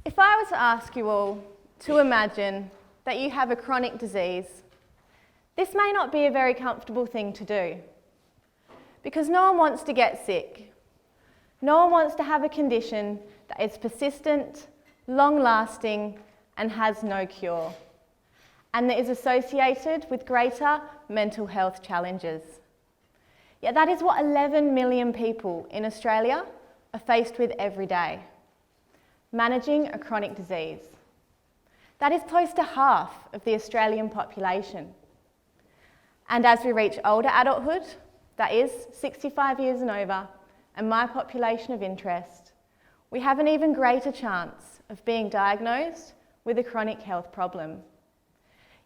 If I were to ask you all to imagine that you have a chronic disease, this may not be a very comfortable thing to do, because no one wants to get sick. No one wants to have a condition that is persistent, long-lasting, and has no cure, and that is associated with greater mental health challenges. Yet that is what 11 million people in Australia are faced with every day: managing a chronic disease. That is close to half of the Australian population. And as we reach older adulthood, that is 65 years and over, and my population of interest, we have an even greater chance of being diagnosed with a chronic health problem.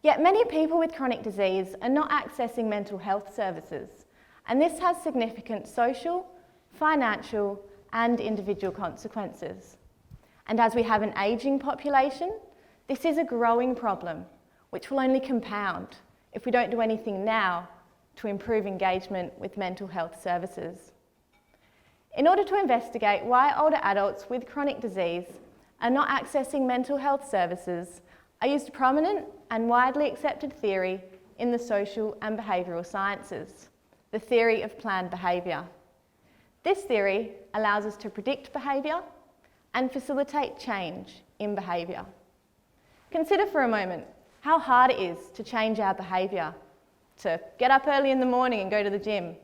Yet many people with chronic disease are not accessing mental health services, and this has significant social, financial, and individual consequences. And as we have an ageing population, this is a growing problem, which will only compound if we don't do anything now to improve engagement with mental health services. In order to investigate why older adults with chronic disease are not accessing mental health services, I used a prominent and widely accepted theory in the social and behavioural sciences, the theory of planned behaviour. This theory allows us to predict behaviour and facilitate change in behaviour. Consider for a moment how hard it is to change our behaviour, to get up early in the morning and go to the gym,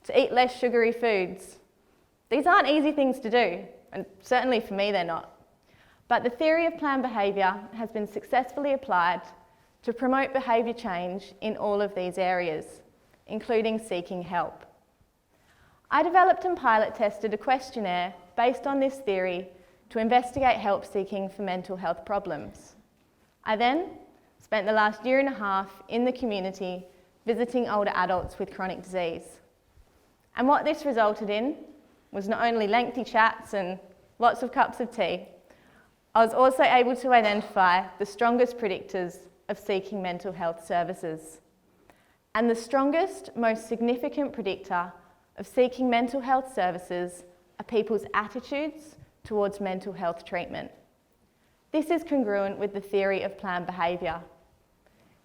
to eat less sugary foods. These aren't easy things to do, and certainly for me they're not. But the theory of planned behaviour has been successfully applied to promote behaviour change in all of these areas, including seeking help. I developed and pilot tested a questionnaire based on this theory to investigate help seeking for mental health problems. I then spent the last year and a half in the community visiting older adults with chronic disease. And what this resulted in was not only lengthy chats and lots of cups of tea, I was also able to identify the strongest predictors of seeking mental health services. And the strongest, most significant predictor of seeking mental health services are people's attitudes towards mental health treatment. This is congruent with the theory of planned behaviour.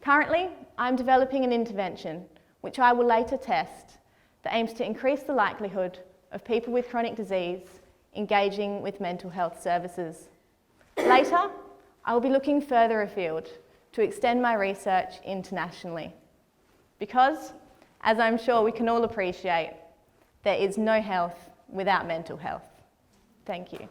Currently, I'm developing an intervention, which I will later test, that aims to increase the likelihood of people with chronic disease engaging with mental health services. Later, I will be looking further afield to extend my research internationally. Because, as I'm sure we can all appreciate, there is no health without mental health. Thank you.